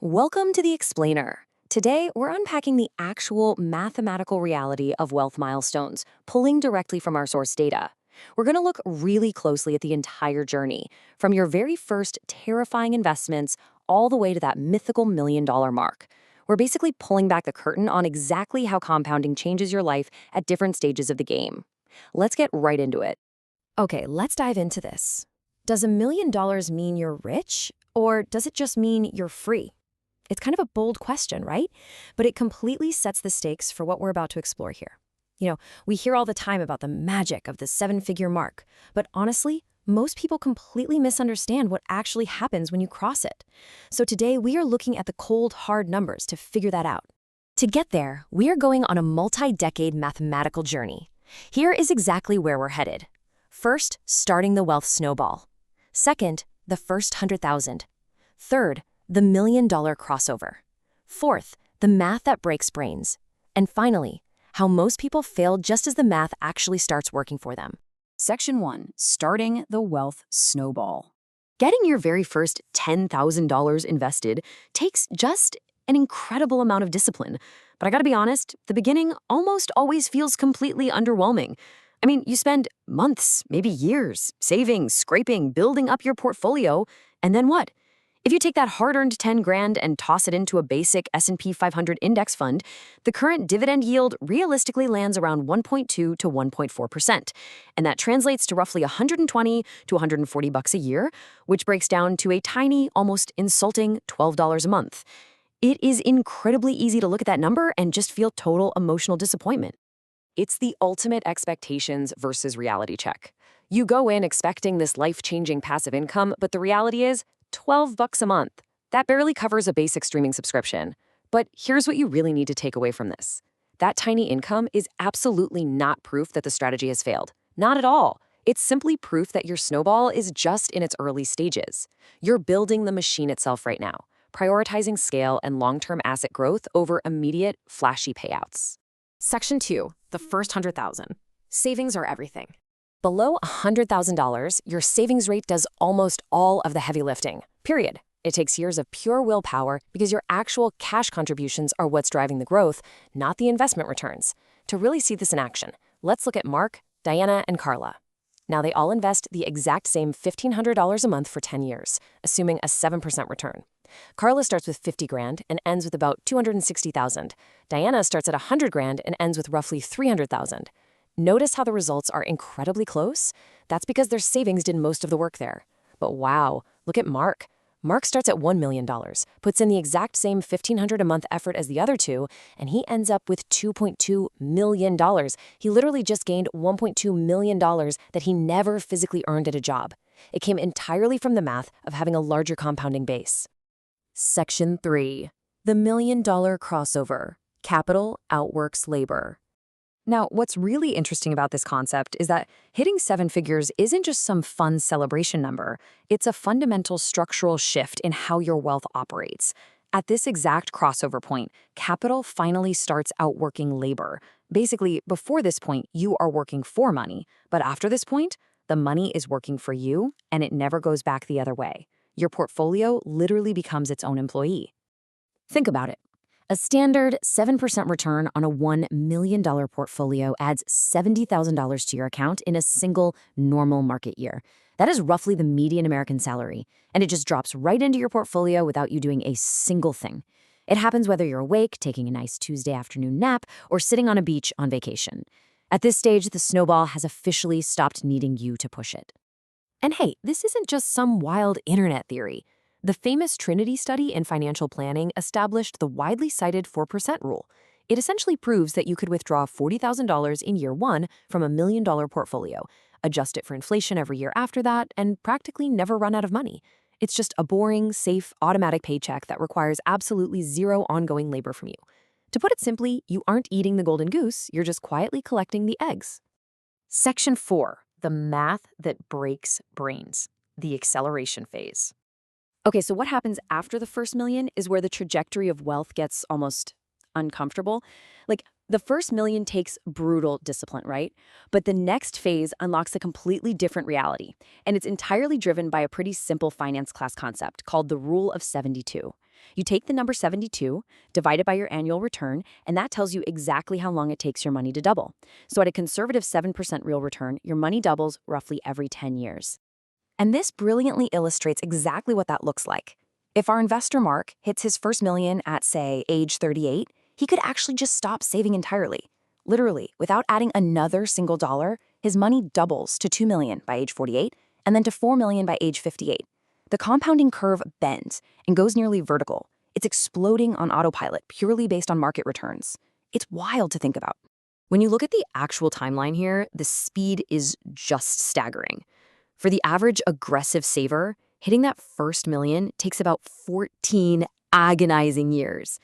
Welcome to The Explainer. Today, we're unpacking the actual mathematical reality of wealth milestones, pulling directly from our source data. We're going to look really closely at the entire journey, from your very first terrifying investments all the way to that mythical $1 million mark. We're basically pulling back the curtain on exactly how compounding changes your life at different stages of the game. Let's get right into it. Okay, let's dive into this. Does $1 million mean you're rich, or does it just mean you're free? It's kind of a bold question, right? But it completely sets the stakes for what we're about to explore here. We hear all the time about the magic of the seven-figure mark, but honestly, most people completely misunderstand what actually happens when you cross it. So today, we are looking at the cold, hard numbers to figure that out. To get there, we are going on a multi-decade mathematical journey. Here is exactly where we're headed. First, starting the wealth snowball. Second, the first 100,000. Third, the $1 million crossover. Fourth, the math that breaks brains. And finally, how most people fail just as the math actually starts working for them. Section 1. Starting the wealth snowball. Getting your very first $10,000 invested takes just an incredible amount of discipline. But I gotta be honest, the beginning almost always feels completely underwhelming. I mean, you spend months, maybe years, saving, scraping, building up your portfolio, and then what? If you take that hard-earned 10 grand and toss it into a basic S&P 500 index fund, the current dividend yield realistically lands around 1.2 to 1.4%. And that translates to roughly 120 to 140 bucks a year, which breaks down to a tiny, almost insulting $12 a month. It is incredibly easy to look at that number and just feel total emotional disappointment. It's the ultimate expectations versus reality check. You go in expecting this life-changing passive income, but the reality is, 12 bucks a month. That barely covers a basic streaming subscription. But here's what you really need to take away from this. That tiny income is absolutely not proof that the strategy has failed. Not at all. It's simply proof that your snowball is just in its early stages. You're building the machine itself right now, prioritizing scale and long-term asset growth over immediate, flashy payouts. Section 2, the first 100,000. Savings are everything. Below $100,000, your savings rate does almost all of the heavy lifting, period. It takes years of pure willpower because your actual cash contributions are what's driving the growth, not the investment returns. To really see this in action, let's look at Mark, Diana, and Carla. Now, they all invest the exact same $1,500 a month for 10 years, assuming a 7% return. Carla starts with 50 grand and ends with about 260,000. Diana starts at 100 grand and ends with roughly 300,000. Notice how the results are incredibly close? That's because their savings did most of the work there. But wow, look at Mark. Mark starts at $1 million, puts in the exact same $1,500 a month effort as the other two, and he ends up with $2.2 million. He literally just gained $1.2 million that he never physically earned at a job. It came entirely from the math of having a larger compounding base. Section 3. The $1 million crossover. Capital outworks labor. Now, what's really interesting about this concept is that hitting seven figures isn't just some fun celebration number. It's a fundamental structural shift in how your wealth operates. At this exact crossover point, capital finally starts outworking labor. Basically, before this point, you are working for money. But after this point, the money is working for you, and it never goes back the other way. Your portfolio literally becomes its own employee. Think about it. A standard 7% return on a $1 million portfolio adds $70,000 to your account in a single normal market year. That is roughly the median American salary, and it just drops right into your portfolio without you doing a single thing. It happens whether you're awake, taking a nice Tuesday afternoon nap, or sitting on a beach on vacation. At this stage, the snowball has officially stopped needing you to push it. And hey, this isn't just some wild internet theory. The famous Trinity study in financial planning established the widely cited 4% rule. It essentially proves that you could withdraw $40,000 in year one from a $1 million portfolio, adjust it for inflation every year after that, and practically never run out of money. It's just a boring, safe, automatic paycheck that requires absolutely zero ongoing labor from you. To put it simply, you aren't eating the golden goose, you're just quietly collecting the eggs. Section 4. The math that breaks brains. The acceleration phase. Okay, so what happens after the first million is where the trajectory of wealth gets almost uncomfortable. Like, the first million takes brutal discipline, right? But the next phase unlocks a completely different reality, and it's entirely driven by a pretty simple finance class concept called the Rule of 72. You take the number 72, divide it by your annual return, and that tells you exactly how long it takes your money to double. So at a conservative 7% real return, your money doubles roughly every 10 years. And this brilliantly illustrates exactly what that looks like. If our investor Mark hits his first million at, say, age 38, he could actually just stop saving entirely. Literally, without adding another single dollar, his money doubles to 2 million by age 48 and then to 4 million by age 58. The compounding curve bends and goes nearly vertical. It's exploding on autopilot purely based on market returns. It's wild to think about. When you look at the actual timeline here, the speed is just staggering. For the average aggressive saver, hitting that first million takes about 14 agonizing years.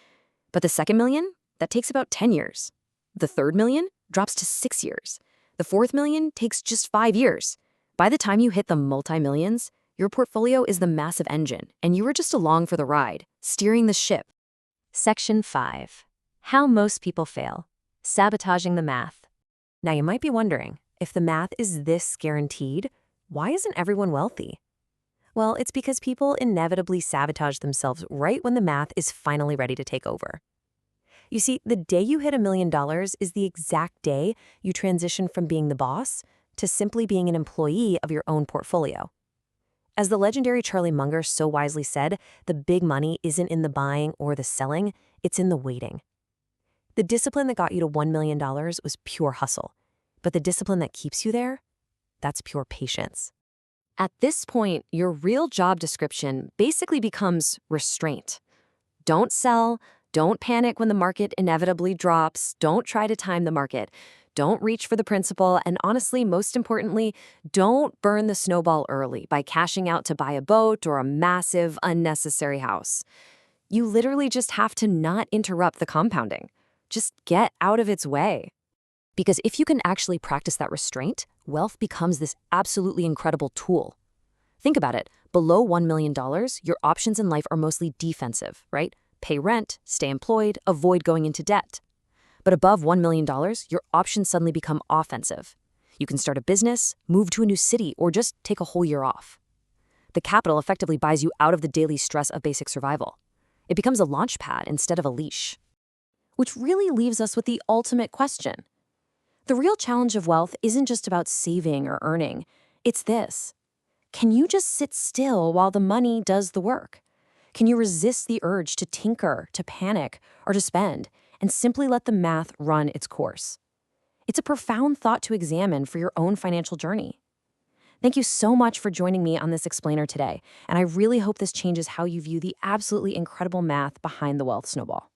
But the second million, that takes about 10 years. The third million drops to 6 years. The fourth million takes just 5 years. By the time you hit the multi-millions, your portfolio is the massive engine, and you are just along for the ride, steering the ship. Section 5. How most people fail. Sabotaging the math. Now you might be wondering, if the math is this guaranteed, why isn't everyone wealthy? Well, it's because people inevitably sabotage themselves right when the math is finally ready to take over. You see, the day you hit $1 million is the exact day you transition from being the boss to simply being an employee of your own portfolio. As the legendary Charlie Munger so wisely said, the big money isn't in the buying or the selling, it's in the waiting. The discipline that got you to $1 million was pure hustle, but the discipline that keeps you there, that's pure patience. At this point, your real job description basically becomes restraint. Don't sell, don't panic when the market inevitably drops, don't try to time the market, don't reach for the principal, and honestly, most importantly, don't burn the snowball early by cashing out to buy a boat or a massive, unnecessary house. You literally just have to not interrupt the compounding. Just get out of its way. Because if you can actually practice that restraint, wealth becomes this absolutely incredible tool. Think about it. Below $1 million, your options in life are mostly defensive, right? Pay rent, stay employed, avoid going into debt. But above $1 million, your options suddenly become offensive. You can start a business, move to a new city, or just take a whole year off. The capital effectively buys you out of the daily stress of basic survival. It becomes a launch pad instead of a leash. Which really leaves us with the ultimate question. The real challenge of wealth isn't just about saving or earning. It's this. Can you just sit still while the money does the work? Can you resist the urge to tinker, to panic, or to spend, and simply let the math run its course? It's a profound thought to examine for your own financial journey. Thank you so much for joining me on this explainer today, and I really hope this changes how you view the absolutely incredible math behind the wealth snowball.